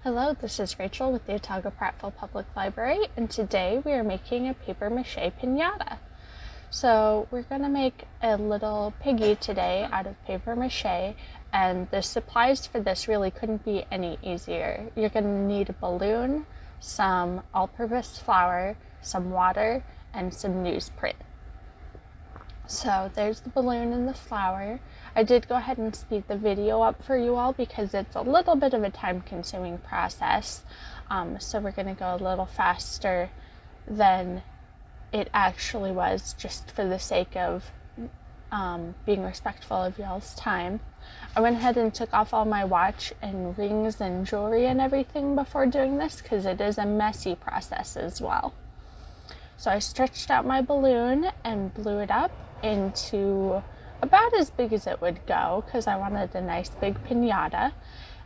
Hello, this is Rachel with the Otago Prattville Public Library, and today we are making a paper mache pinata. So we're going to make a little piggy today out of paper mache, and the supplies for this really couldn't be any easier. You're going to need a balloon, some all-purpose flour, some water, and some newsprint. So there's the balloon and the flour. I did go ahead and speed the video up for you all because it's a little bit of a time-consuming process. So we're going to go a little faster than it actually was, just for the sake of being respectful of y'all's time. I went ahead and took off all my watch and rings and jewelry and everything before doing this because it is a messy process as well. So I stretched out my balloon and blew it up into about as big as it would go because I wanted a nice big pinata.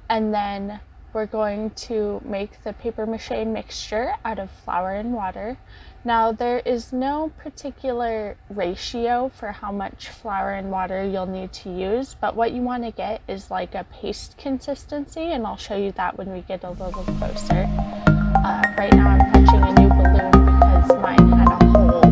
And then we're going to make the paper mache mixture out of flour and water. Now there is no particular ratio for how much flour and water you'll need to use, but what you want to get is like a paste consistency, and I'll show you that when we get a little closer. Right now I'm punching a new balloon because mine had a hole.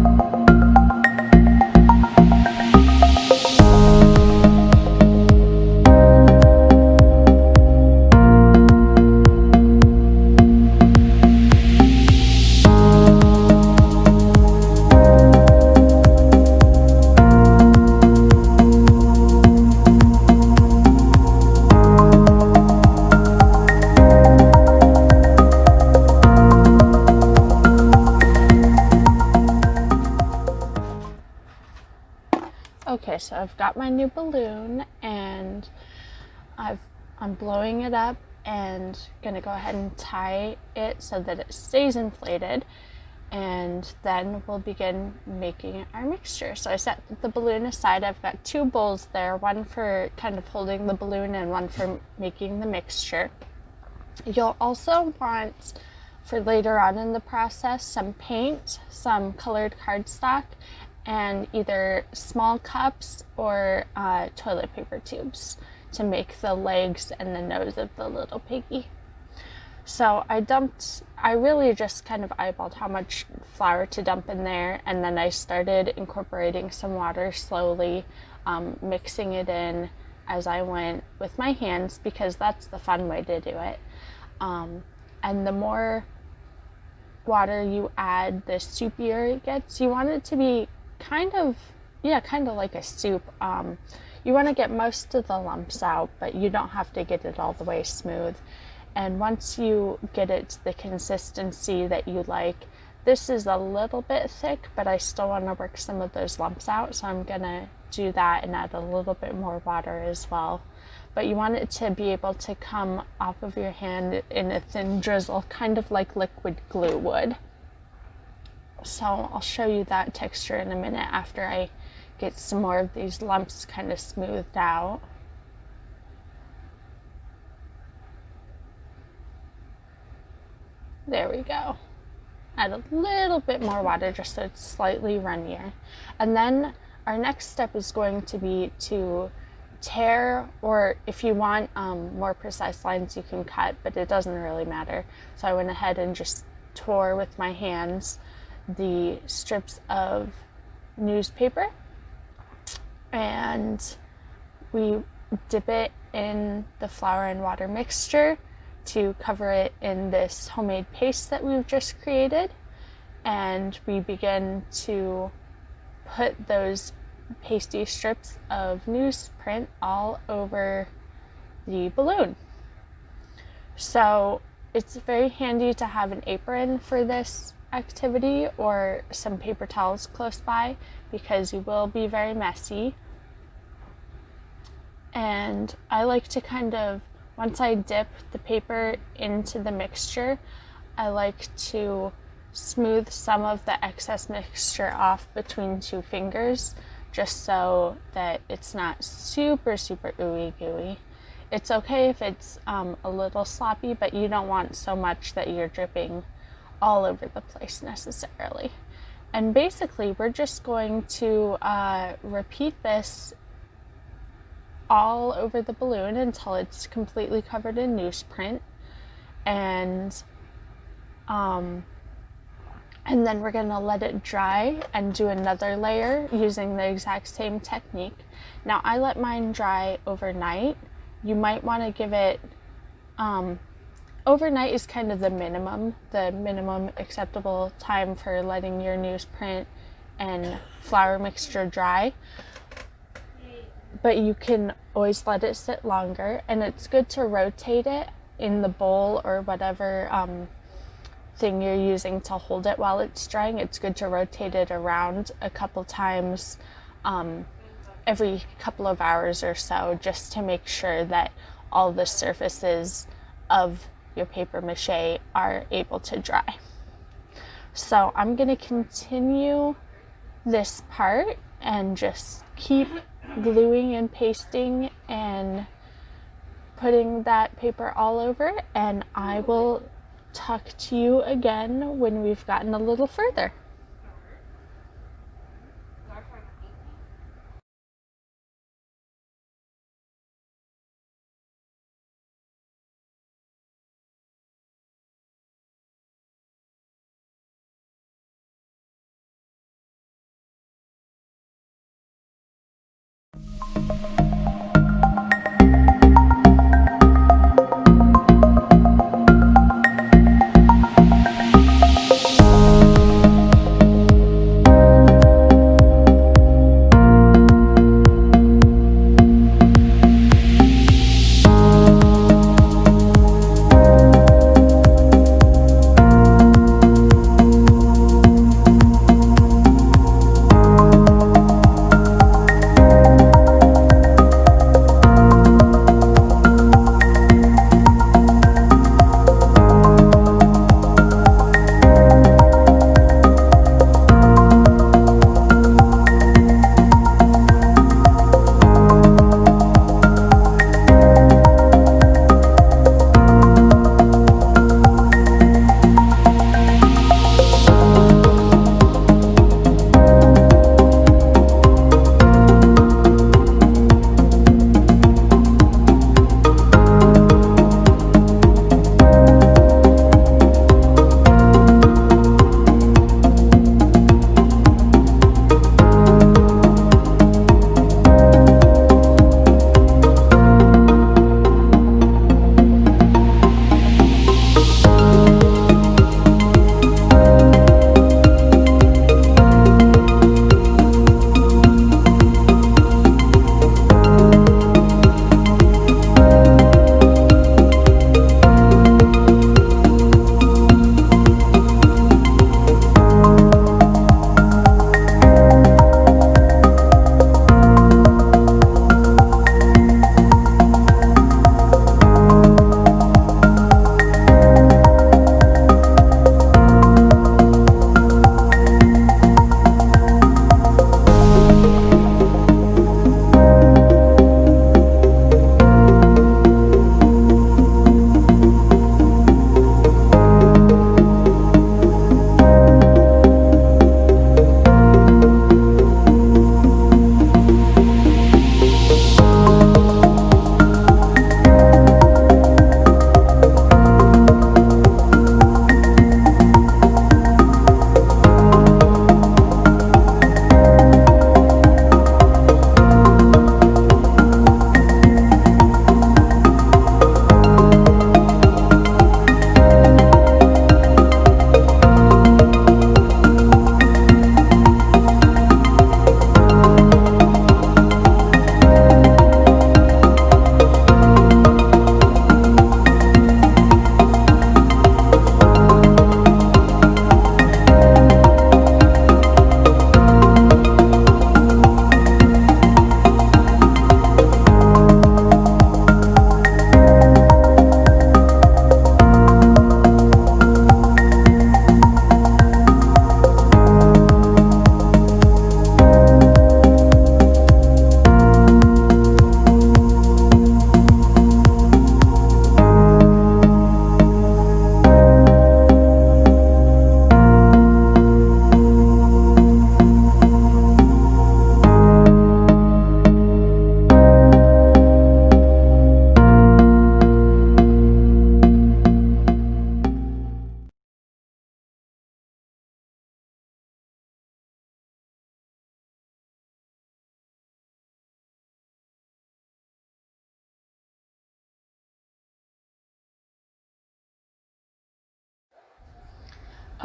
Okay, so I've got my new balloon and I'm blowing it up and gonna go ahead and tie it so that it stays inflated, and then we'll begin making our mixture. So I set the balloon aside. I've got two bowls there, one for kind of holding the balloon and one for making the mixture. You'll also want, for later on in the process, some paint, some colored cardstock, and either small cups or toilet paper tubes to make the legs and the nose of the little piggy. So I really just kind of eyeballed how much flour to dump in there, and then I started incorporating some water slowly, mixing it in as I went with my hands because that's the fun way to do it. And the more water you add, the soupier it gets. You want it to be kind of like a soup. You want to get most of the lumps out, but you don't have to get it all the way smooth. And once you get it to the consistency that you like, this is a little bit thick, but I still want to work some of those lumps out, so I'm gonna do that and add a little bit more water as well. But you want it to be able to come off of your hand in a thin drizzle, kind of like liquid glue would. So I'll show you that texture in a minute after I get some more of these lumps kind of smoothed out. There we go. Add a little bit more water just so it's slightly runnier. And then our next step is going to be to tear, or if you want more precise lines you can cut, but it doesn't really matter. So I went ahead and just tore with my hands the strips of newspaper, and we dip it in the flour and water mixture to cover it in this homemade paste that we've just created, and we begin to put those pasty strips of newsprint all over the balloon. So it's very handy to have an apron for this activity or some paper towels close by because you will be very messy. And I like to kind of, once I dip the paper into the mixture, I like to smooth some of the excess mixture off between two fingers just so that it's not super ooey gooey. It's okay if it's a little sloppy, but you don't want so much that you're dripping all over the place necessarily. And basically we're just going to repeat this all over the balloon until it's completely covered in newsprint. and then we're going to let it dry and do another layer using the exact same technique. Now I let mine dry overnight. You might want to give it, overnight is kind of the minimum acceptable time for letting your newsprint and flour mixture dry. But you can always let it sit longer, and it's good to rotate it in the bowl or whatever thing you're using to hold it while it's drying. It's good to rotate it around a couple times every couple of hours or so, just to make sure that all the surfaces of your paper mache are able to dry. So I'm going to continue this part and just keep gluing and pasting and putting that paper all over, and I will talk to you again when we've gotten a little further.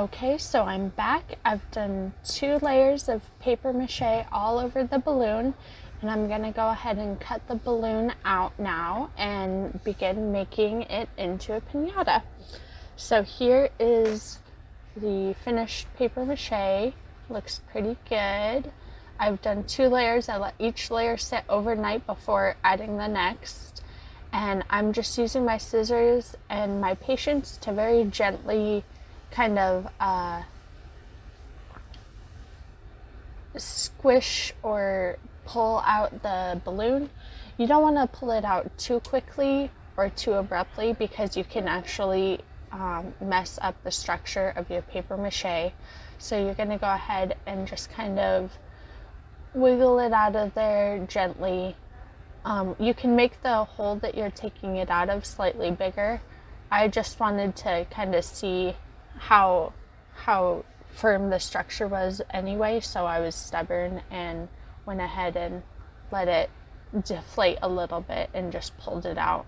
Okay, so I'm back. I've done 2 layers of paper mache all over the balloon, and I'm going to go ahead and cut the balloon out now and begin making it into a pinata. So here is the finished paper mache. Looks pretty good. I've done 2 layers. I let each layer sit overnight before adding the next. And I'm just using my scissors and my patience to very gently kind of squish or pull out the balloon. You don't want to pull it out too quickly or too abruptly because you can actually mess up the structure of your paper mache. So you're going to go ahead and just kind of wiggle it out of there gently. You can make the hole that you're taking it out of slightly bigger. I just wanted to kind of see how firm the structure was anyway, so I was stubborn and went ahead and let it deflate a little bit and just pulled it out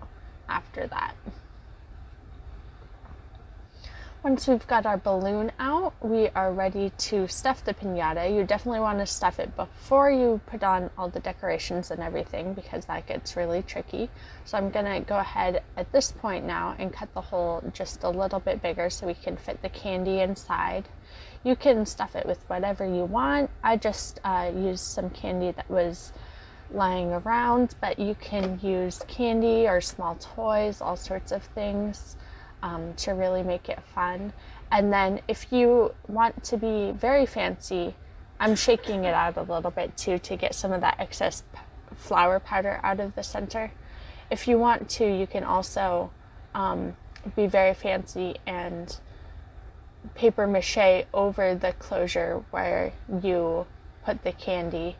after that. Once we've got our balloon out, we are ready to stuff the pinata. You definitely want to stuff it before you put on all the decorations and everything because that gets really tricky. So I'm going to go ahead at this point now and cut the hole just a little bit bigger so we can fit the candy inside. You can stuff it with whatever you want. I just used some candy that was lying around, but you can use candy or small toys, all sorts of things. To really make it fun. And then if you want to be very fancy, I'm shaking it out a little bit too to get some of that excess flour powder out of the center. If you want to, you can also be very fancy and paper mache over the closure where you put the candy.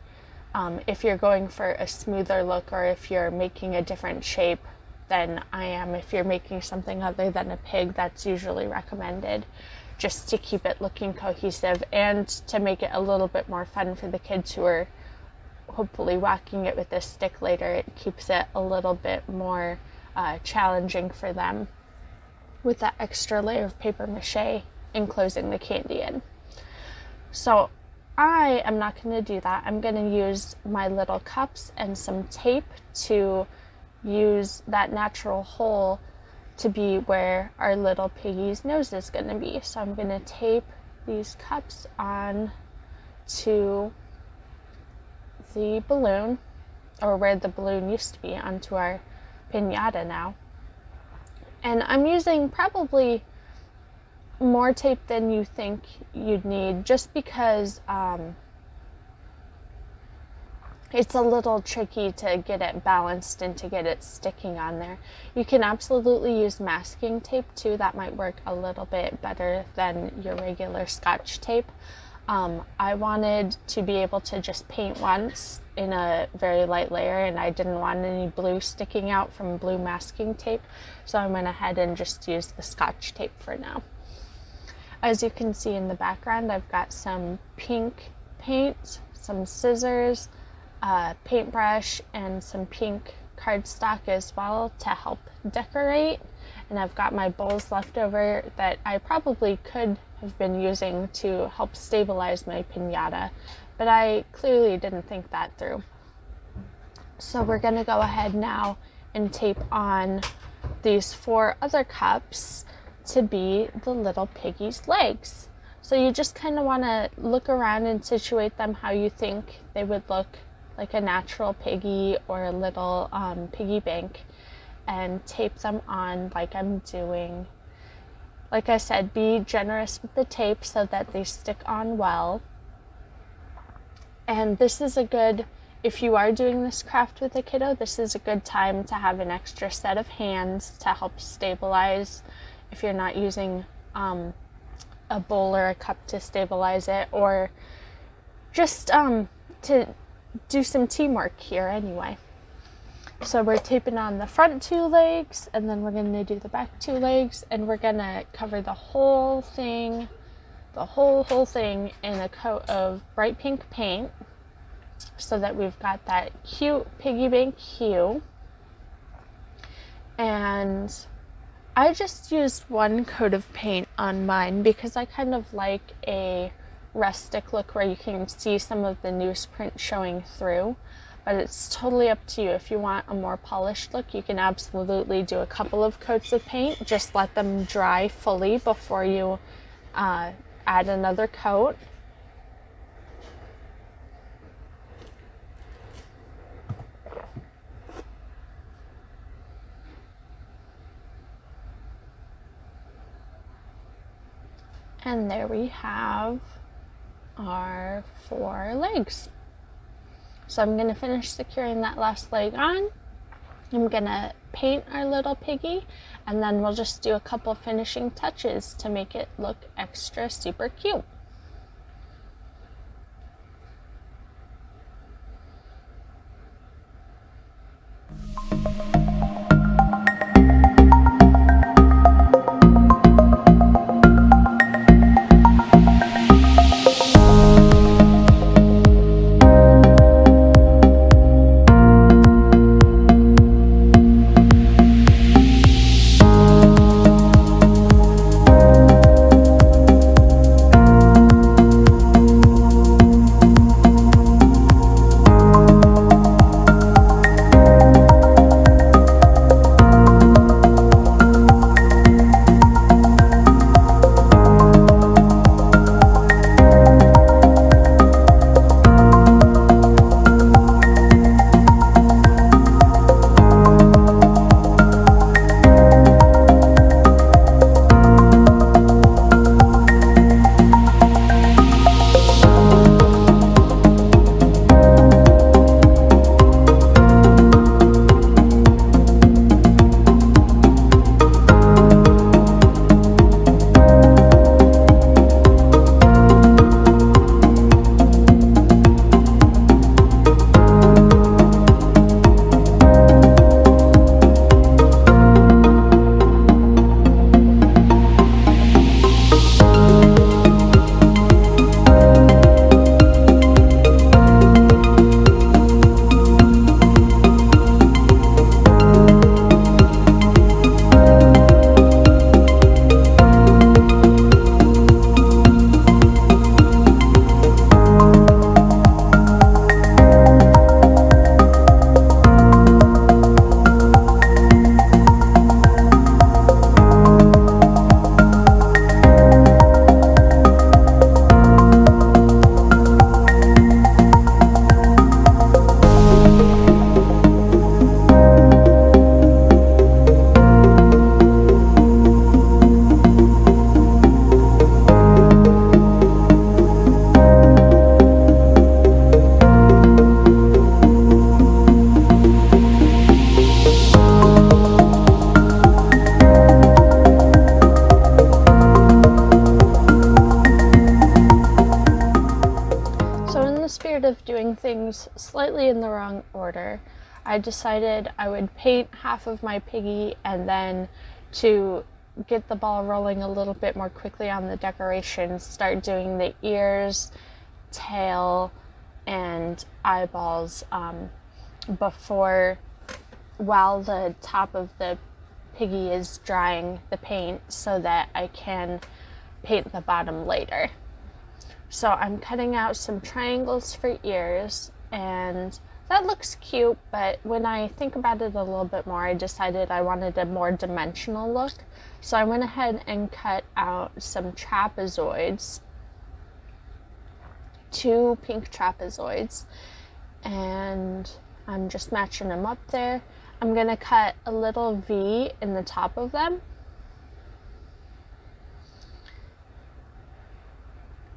If you're going for a smoother look or if you're making a different shape than I am. If you're making something other than a pig, that's usually recommended just to keep it looking cohesive and to make it a little bit more fun for the kids who are hopefully whacking it with a stick later. It keeps it a little bit more challenging for them with that extra layer of paper mache enclosing the candy in. So I am not going to do that. I'm going to use my little cups and some tape to use that natural hole to be where our little piggy's nose is going to be. So I'm going to tape these cups on to the balloon, or where the balloon used to be, onto our pinata now. And I'm using probably more tape than you think you'd need just because it's a little tricky to get it balanced and to get it sticking on there. You can absolutely use masking tape too. That might work a little bit better than your regular Scotch tape. I wanted to be able to just paint once in a very light layer, and I didn't want any blue sticking out from blue masking tape, so I went ahead and just used the Scotch tape for now. As you can see in the background, I've got some pink paint, some scissors, paintbrush, and some pink cardstock as well to help decorate. And I've got my bowls left over that I probably could have been using to help stabilize my pinata, but I clearly didn't think that through. So we're going to go ahead now and tape on these 4 other cups to be the little piggy's legs. So you just kind of want to look around and situate them how you think they would look like a natural piggy or a little piggy bank, and tape them on like I'm doing. Like I said, be generous with the tape so that they stick on well. And this is a good, if you are doing this craft with a kiddo, this is a good time to have an extra set of hands to help stabilize if you're not using a bowl or a cup to stabilize it, or just to do some teamwork here anyway. So we're taping on the front 2 legs, and then we're going to do the back 2 legs, and we're going to cover the whole thing, the whole thing in a coat of bright pink paint so that we've got that cute piggy bank hue. And I just used one coat of paint on mine because I kind of like a rustic look where you can see some of the newsprint showing through, but it's totally up to you. If you want a more polished look, you can absolutely do a couple of coats of paint. Just let them dry fully before you add another coat. And there we have our 4 legs. So I'm going to finish securing that last leg on. I'm going to paint our little piggy, and then we'll just do a couple finishing touches to make it look extra super cute. Of doing things slightly in the wrong order, I decided I would paint half of my piggy, and then to get the ball rolling a little bit more quickly on the decorations, start doing the ears, tail, and eyeballs while the top of the piggy is drying the paint, so that I can paint the bottom later. So I'm cutting out some triangles for ears, and that looks cute, but when I think about it a little bit more, I decided I wanted a more dimensional look. So I went ahead and cut out some trapezoids, 2 pink trapezoids, and I'm just matching them up there. I'm going to cut a little V in the top of them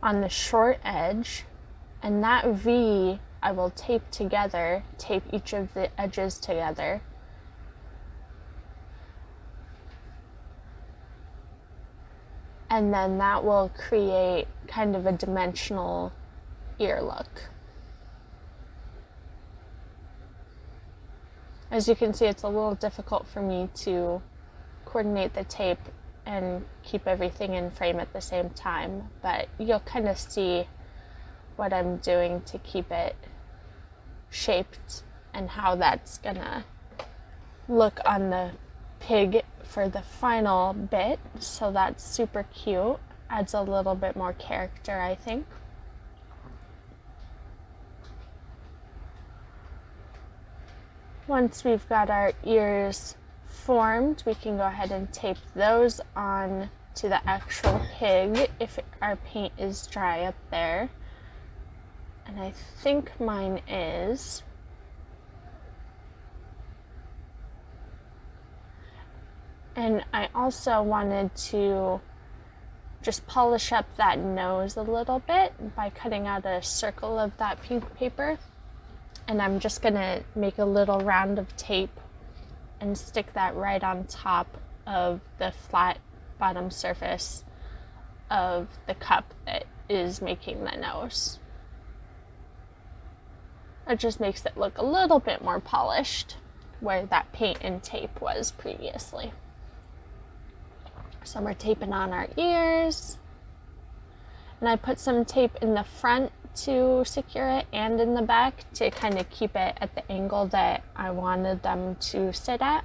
on the short edge, and that V I will tape each of the edges together. And then that will create kind of a dimensional ear look. As you can see, it's a little difficult for me to coordinate the tape and keep everything in frame at the same time, but you'll kind of see what I'm doing to keep it shaped and how that's gonna look on the pig for the final bit, so that's super cute. Adds a little bit more character, I think. Once we've got our ears formed, we can go ahead and tape those on to the actual pig if our paint is dry up there. And I think mine is. And I also wanted to just polish up that nose a little bit by cutting out a circle of that pink paper. And I'm just gonna make a little round of tape and stick that right on top of the flat bottom surface of the cup that is making the nose. It just makes it look a little bit more polished where that paint and tape was previously. So we're taping on our ears. And I put some tape in the front to secure it and in the back to kind of keep it at the angle that I wanted them to sit at.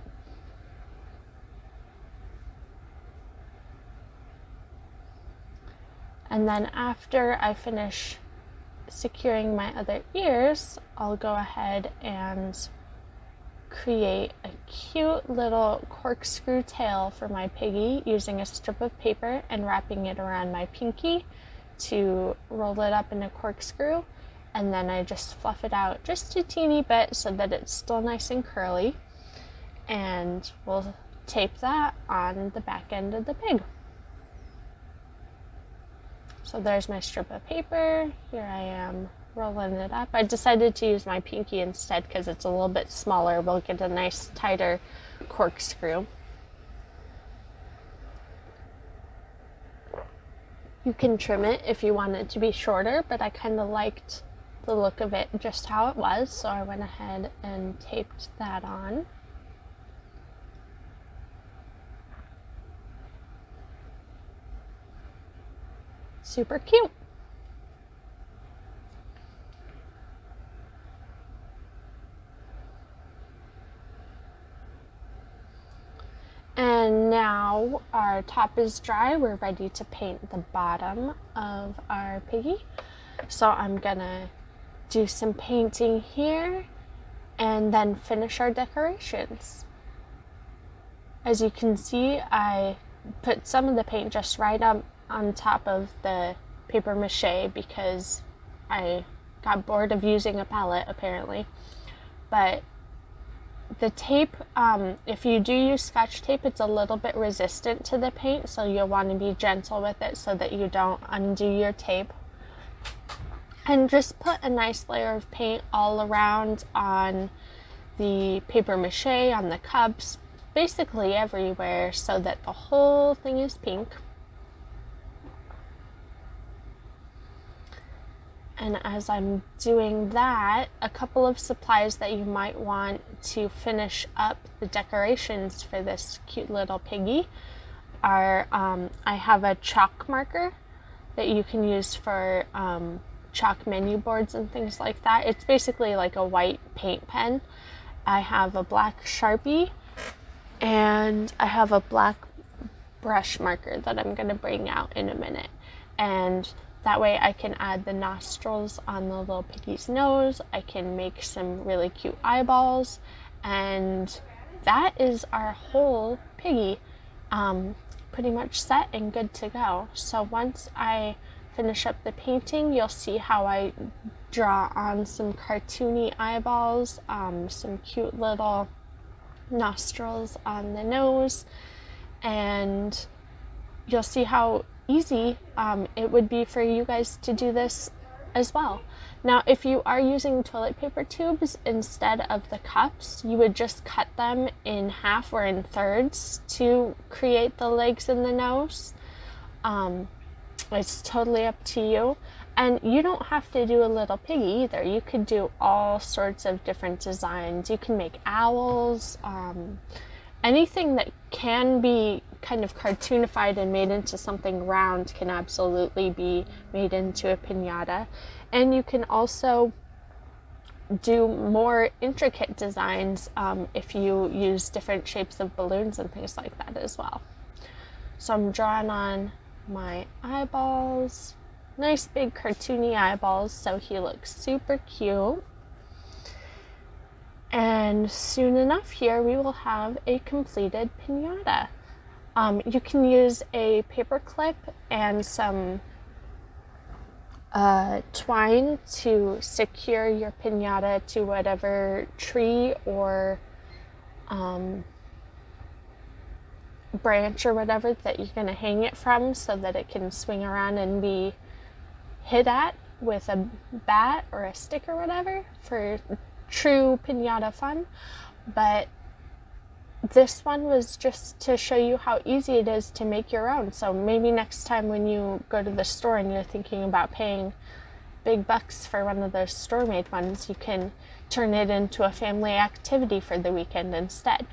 And then after I finish securing my other ears, I'll go ahead and create a cute little corkscrew tail for my piggy using a strip of paper and wrapping it around my pinky to roll it up in a corkscrew, and then I just fluff it out just a teeny bit so that it's still nice and curly, and we'll tape that on the back end of the pig. So there's my strip of paper. Here I am rolling it up. I decided to use my pinky instead because it's a little bit smaller. We'll get a nice tighter corkscrew. You can trim it if you want it to be shorter, but I kind of liked the look of it just how it was, so I went ahead and taped that on. Super cute. And now our top is dry. We're ready to paint the bottom of our piggy. So I'm gonna do some painting here and then finish our decorations. As you can see, I put some of the paint just right up on top of the paper mache because I got bored of using a palette apparently. But the tape, if you do use Scotch tape, it's a little bit resistant to the paint, so you'll want to be gentle with it so that you don't undo your tape. And just put a nice layer of paint all around on the paper mache, on the cups, basically everywhere, so that the whole thing is pink. And as I'm doing that, a couple of supplies that you might want to finish up the decorations for this cute little piggy are, I have a chalk marker that you can use for chalk menu boards and things like that. It's basically like a white paint pen. I have a black Sharpie, and I have a black brush marker that I'm going to bring out in a minute. And that way I can add the nostrils on the little piggy's nose. I can make some really cute eyeballs. And that is our whole piggy pretty much set and good to go. So once I finish up the painting, you'll see how I draw on some cartoony eyeballs, some cute little nostrils on the nose, and you'll see how easy it would be for you guys to do this as well. Now, if you are using toilet paper tubes instead of the cups, you would just cut them in half or in thirds to create the legs and the nose. It's totally up to you. And you don't have to do a little piggy either. You could do all sorts of different designs. You can make owls, anything that can be kind of cartoonified and made into something round can absolutely be made into a pinata. And you can also do more intricate designs if you use different shapes of balloons and things like that as well. So I'm drawing on my eyeballs, nice big cartoony eyeballs, so he looks super cute. And soon enough here we will have a completed pinata. You can use a paper clip and some twine to secure your pinata to whatever tree or branch or whatever that you're going to hang it from, so that it can swing around and be hit at with a bat or a stick or whatever for true pinata fun. But this one was just to show you how easy it is to make your own. So maybe next time when you go to the store and you're thinking about paying big bucks for one of those store-made ones, you can turn it into a family activity for the weekend instead.